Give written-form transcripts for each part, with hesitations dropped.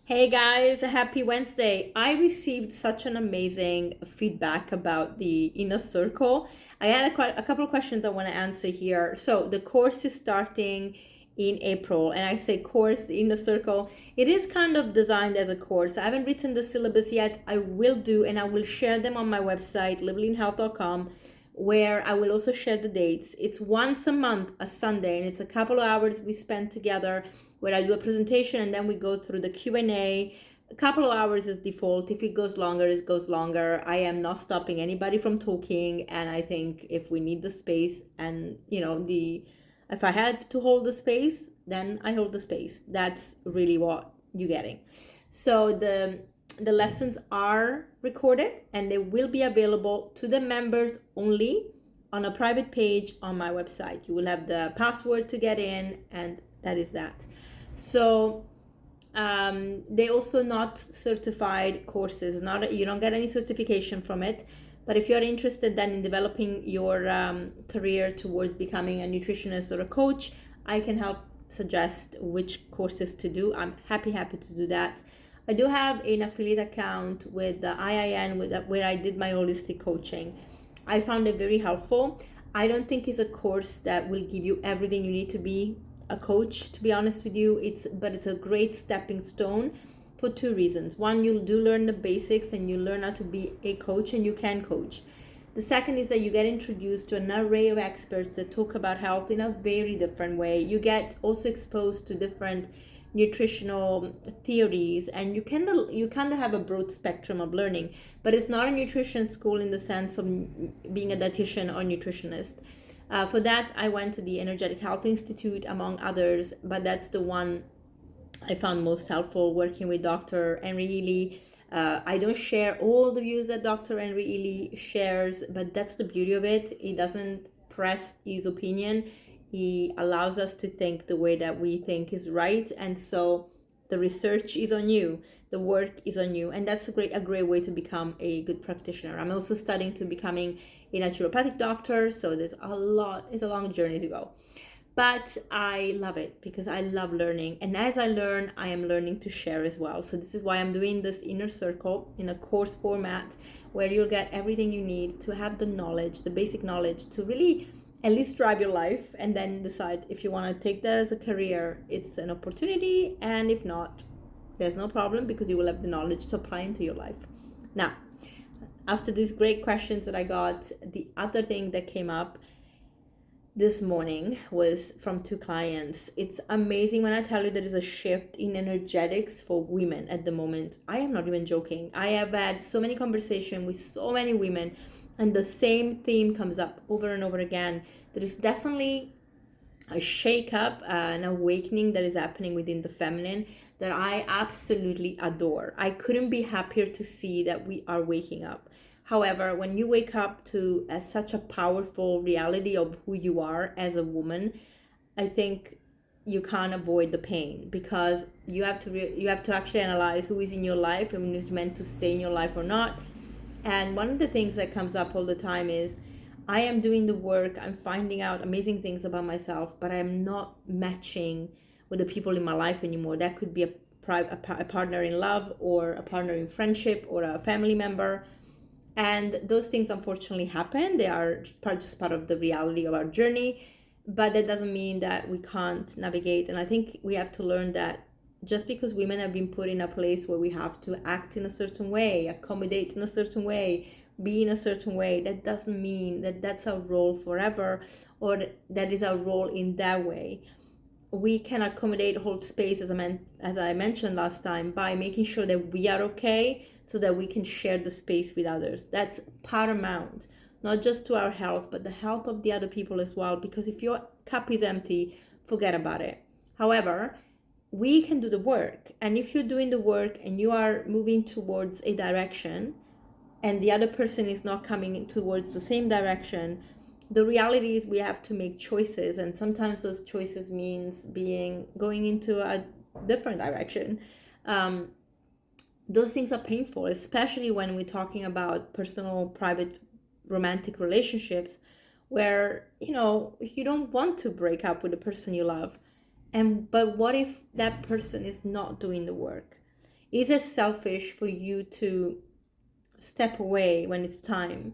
Hey guys, happy Wednesday. I received such an amazing feedback about the inner circle. I had a couple of questions I want to answer here. So, the course is starting in April, and I say course, the inner circle. It is kind of designed as a course. I haven't written the syllabus yet. I will do, and I will share them on my website, livelinhealth.com, where I will also share the dates. It's once a month, a Sunday, and it's a couple of hours we spend together where I do a presentation and then we go through the Q&A. A couple of hours is default. If it goes longer, it goes longer. I am not stopping anybody from talking, and I think if we need the space and if I had to hold the space, then I hold the space. That's really what you're getting. So the lessons are recorded and they will be available to the members only on a private page on my website. You will have the password to get in, and that is that. So they also not certified courses. Not you don't get any certification from it. But if you're interested then in developing your career towards becoming a nutritionist or a coach, I can help suggest which courses to do. I'm happy to do that. I do have an affiliate account with the IIN where I did my holistic coaching. I found it very helpful. I don't think it's a course that will give you everything you need to be a coach, to be honest with you. It's a great stepping stone for two reasons. One, you do learn the basics and you learn how to be a coach, and you can coach. The second is that you get introduced to an array of experts that talk about health in a very different way. You get also exposed to different nutritional theories, and you kind of have a broad spectrum of learning. But it's not a nutrition school in the sense of being a dietitian or nutritionist. For that, I went to the Energetic Health Institute, among others, but that's the one I found most helpful, working with Dr. Henry Ely. I don't share all the views that Dr. Henry Ely shares, but that's the beauty of it. He doesn't press his opinion. He allows us to think the way that we think is right. And so the research is on you, the work is on you, and that's a great way to become a good practitioner. I'm also studying to becoming a naturopathic doctor, so it's a long journey to go. But I love it because I love learning, and as I learn, I am learning to share as well. So this is why I'm doing this inner circle in a course format, where you'll get everything you need to have the knowledge, the basic knowledge, to really at least drive your life, and then decide if you want to take that as a career. It's an opportunity, and if not, there's no problem, because you will have the knowledge to apply into your life. Now, after these great questions that I got, the other thing that came up this morning was from two clients. It's amazing when I tell you there is a shift in energetics for women at the moment. I am not even joking. I have had so many conversations with so many women, and the same theme comes up over and over again. There is definitely a shake-up, an awakening that is happening within the feminine that I absolutely adore. I couldn't be happier to see that we are waking up. However, when you wake up to such a powerful reality of who you are as a woman, I think you can't avoid the pain, because you have to actually analyze who is in your life and who is meant to stay in your life or not. And one of the things that comes up all the time is, I am doing the work, I'm finding out amazing things about myself, but I am not matching with the people in my life anymore. That could be a partner in love, or a partner in friendship, or a family member. And those things unfortunately happen. They are just part of the reality of our journey, but that doesn't mean that we can't navigate. And I think we have to learn that just because women have been put in a place where we have to act in a certain way, accommodate in a certain way, be in a certain way, that doesn't mean that that's our role forever, or that is our role in that way. We can accommodate, hold space, as I mentioned last time, by making sure that we are okay, so that we can share the space with others. That's paramount, not just to our health, but the health of the other people as well. Because if your cup is empty, forget about it. However, we can do the work. And if you're doing the work and you are moving towards a direction, and the other person is not coming towards the same direction, the reality is we have to make choices. And sometimes those choices means going into a different direction. Those things are painful, especially when we're talking about personal, private, romantic relationships, where you don't want to break up with the person you love. But what if that person is not doing the work? Is it selfish for you to step away when it's time?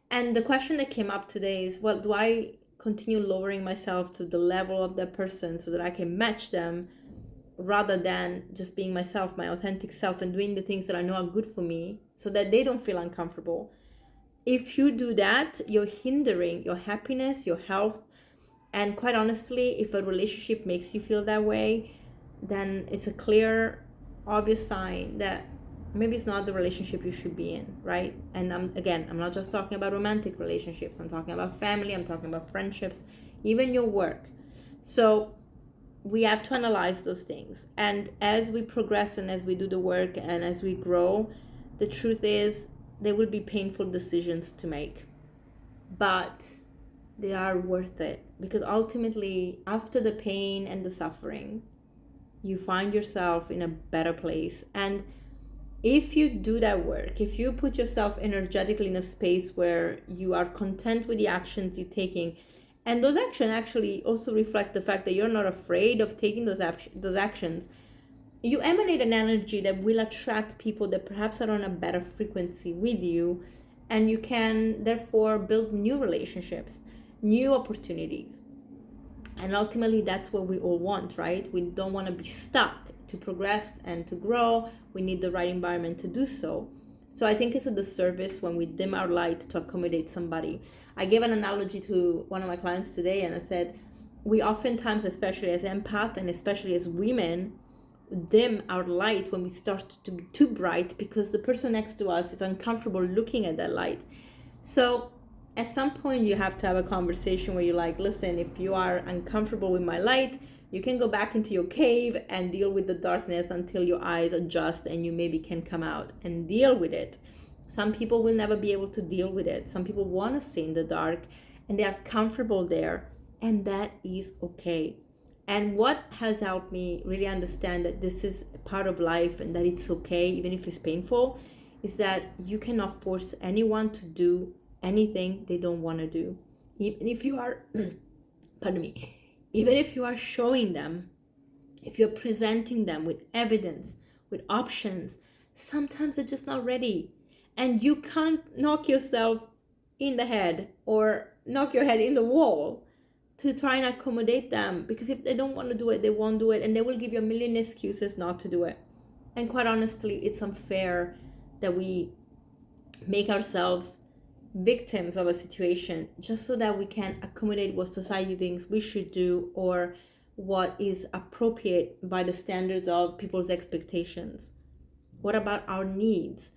And the question that came up today is, well, do I continue lowering myself to the level of that person so that I can match them, rather than just being myself, my authentic self, and doing the things that I know are good for me so that they don't feel uncomfortable? If you do that, you're hindering your happiness, your health. And quite honestly, if a relationship makes you feel that way, then it's a clear, obvious sign that maybe it's not the relationship you should be in, right? And I'm not just talking about romantic relationships. I'm talking about family, I'm talking about friendships, even your work. So we have to analyze those things. And as we progress and as we do the work and as we grow, the truth is there will be painful decisions to make. But they are worth it, because ultimately, after the pain and the suffering, you find yourself in a better place. And if you do that work, if you put yourself energetically in a space where you are content with the actions you're taking, and those actions actually also reflect the fact that you're not afraid of taking those actions, you emanate an energy that will attract people that perhaps are on a better frequency with you, and you can therefore build new relationships, new opportunities. And ultimately, that's what we all want, right? We don't want to be stuck. To progress and to grow, we need the right environment to do so. So I think it's a disservice when we dim our light to accommodate somebody. I gave an analogy to one of my clients today, and I said, we oftentimes, especially as empath and especially as women, dim our light when we start to be too bright because the person next to us is uncomfortable looking at that light. So at some point you have to have a conversation where you're like, listen, if you are uncomfortable with my light, you can go back into your cave and deal with the darkness until your eyes adjust and you maybe can come out and deal with it. Some people will never be able to deal with it. Some people want to stay in the dark and they are comfortable there, and that is okay. And what has helped me really understand that this is part of life and that it's okay, even if it's painful, is that you cannot force anyone to do anything they don't want to do. Even if you are, pardon me, even if you are showing them, if you're presenting them with evidence, with options, sometimes they're just not ready. And you can't knock yourself in the head or knock your head in the wall to try and accommodate them, because if they don't want to do it, they won't do it, and they will give you a million excuses not to do it. And quite honestly, it's unfair that we make ourselves victims of a situation just so that we can accommodate what society thinks we should do or what is appropriate by the standards of people's expectations. What about our needs?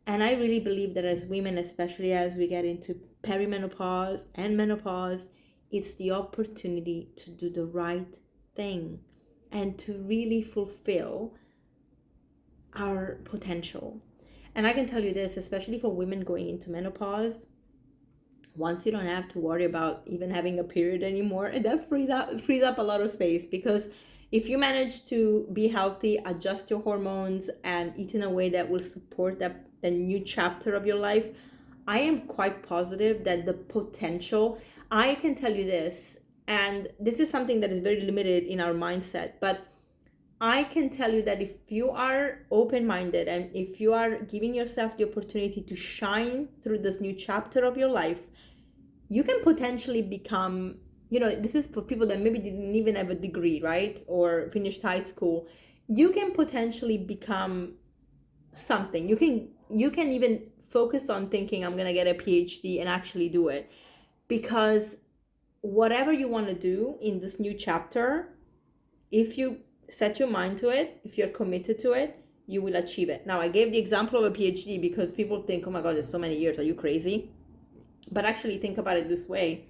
And I really believe that as women, especially as we get into perimenopause and menopause, it's the opportunity to do the right thing and to really fulfill our potential. And I can tell you this, especially for women going into menopause, once you don't have to worry about even having a period anymore, that frees up a lot of space. Because if you manage to be healthy, adjust your hormones, and eat in a way that will support the new chapter of your life, I am quite positive that the potential, I can tell you this, and this is something that is very limited in our mindset, but I can tell you that if you are open-minded and if you are giving yourself the opportunity to shine through this new chapter of your life, you can potentially become, this is for people that maybe didn't even have a degree, right? Or finished high school. You can potentially become something. You can even focus on thinking, I'm going to get a PhD, and actually do it. Because whatever you want to do in this new chapter, if you set your mind to it, if you're committed to it, you will achieve it. Now, I gave the example of a PhD because people think, oh my God, it's so many years. Are you crazy? But actually think about it this way.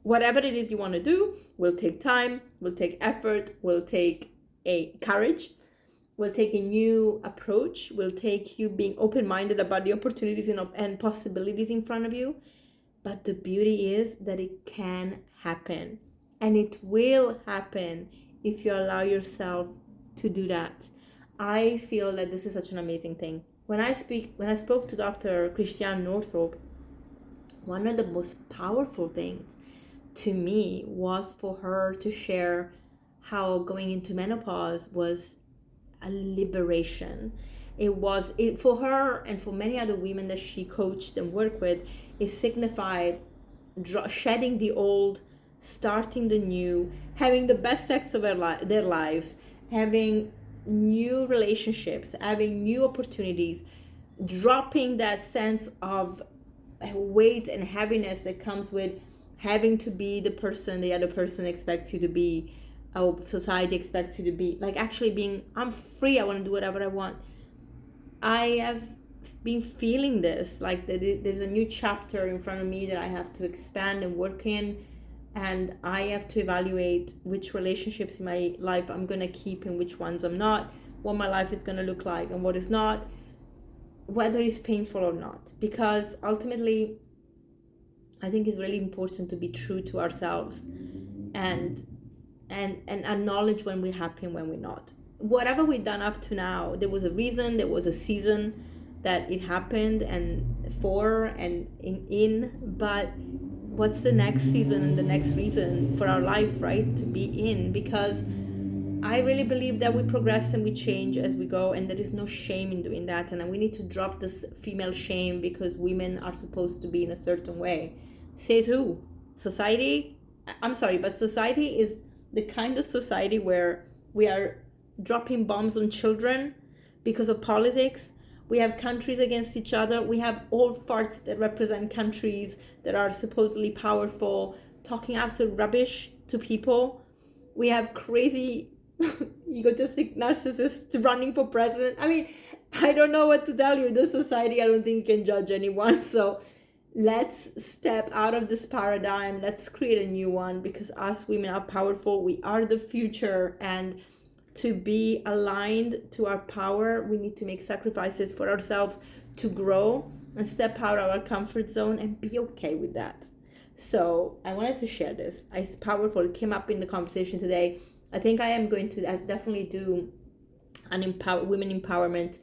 Whatever it is you want to do will take time, will take effort, will take a courage, will take a new approach, will take you being open-minded about the opportunities and possibilities in front of you. But the beauty is that it can happen, and it will happen if you allow yourself to do that. I feel that this is such an amazing thing. When I spoke to Dr. Christiane Northrup, one of the most powerful things to me was for her to share how going into menopause was a liberation. It for her and for many other women that she coached and worked with, it signified shedding the old, starting the new, having the best sex of their lives, having new relationships, having new opportunities, dropping that sense of weight and heaviness that comes with having to be the person the other person expects you to be, or society expects you to be. Like actually being, I'm free, I want to do whatever I want. I have been feeling this, like there's a new chapter in front of me that I have to expand and work in, and I have to evaluate which relationships in my life I'm going to keep and which ones I'm not, what my life is going to look like and what is not, whether it's painful or not. Because ultimately, I think it's really important to be true to ourselves and acknowledge when we're happy and when we're not. Whatever we've done up to now, there was a reason, there was a season that it happened and for and in, but what's the next season and the next reason for our life, right, to be in? Because I really believe that we progress and we change as we go, and there is no shame in doing that. And we need to drop this female shame because women are supposed to be in a certain way. Says who? Society? I'm sorry, but society is the kind of society where we are dropping bombs on children because of politics. We have countries against each other. We have old farts that represent countries that are supposedly powerful, talking absolute rubbish to people. We have crazy egotistic narcissists running for president. I mean, I don't know what to tell you. This society, I don't think, can judge anyone. So let's step out of this paradigm. Let's create a new one, because us women are powerful. We are the future, and to be aligned to our power, we need to make sacrifices for ourselves to grow and step out of our comfort zone and be okay with that. So I wanted to share this. It's powerful. It came up in the conversation today. I think I am going to definitely do an women empowerment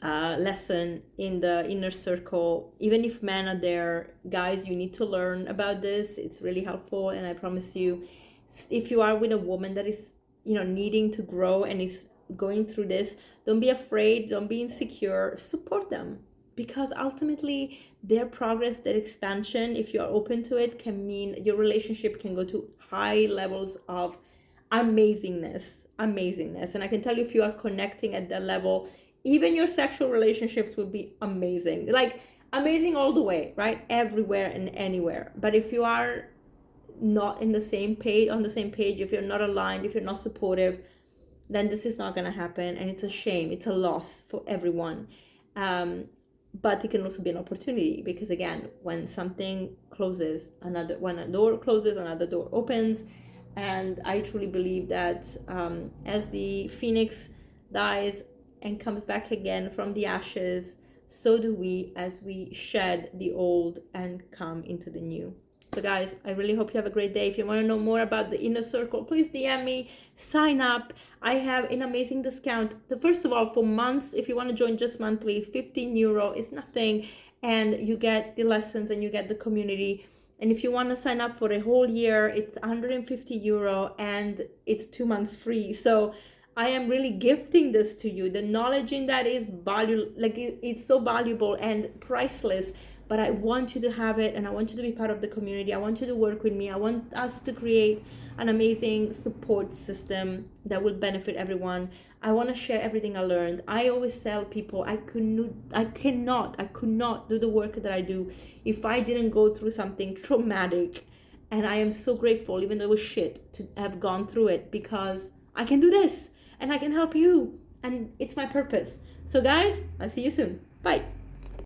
lesson in the inner circle. Even if men are there, guys, you need to learn about this. It's really helpful. And I promise you, if you are with a woman that is, needing to grow and is going through this, don't be afraid, don't be insecure, support them, because ultimately their progress, their expansion, if you are open to it, can mean your relationship can go to high levels of amazingness. And I can tell you, if you are connecting at that level, even your sexual relationships will be amazing, like amazing all the way, right? Everywhere and anywhere. But if you are not on the same page, if you're not aligned, if you're not supportive, then this is not going to happen, and it's a shame, it's a loss for everyone. But it can also be an opportunity, because again, when something closes, when a door closes, another door opens. And I truly believe that as the phoenix dies and comes back again from the ashes, so do we, as we shed the old and come into the new. So guys, I really hope you have a great day. If you want to know more about the inner circle, please DM me, sign up. I have an amazing discount. First of all, for months, if you want to join just monthly, it's €15. It's nothing. And you get the lessons and you get the community. And if you want to sign up for a whole year, it's €150 and it's 2 months free. So I am really gifting this to you. The knowledge in that is it's so valuable and priceless. But I want you to have it, and I want you to be part of the community. I want you to work with me. I want us to create an amazing support system that will benefit everyone. I want to share everything I learned. I always tell people I could not do the work that I do if I didn't go through something traumatic. And I am so grateful, even though it was shit, to have gone through it, because I can do this and I can help you. And it's my purpose. So guys, I'll see you soon. Bye.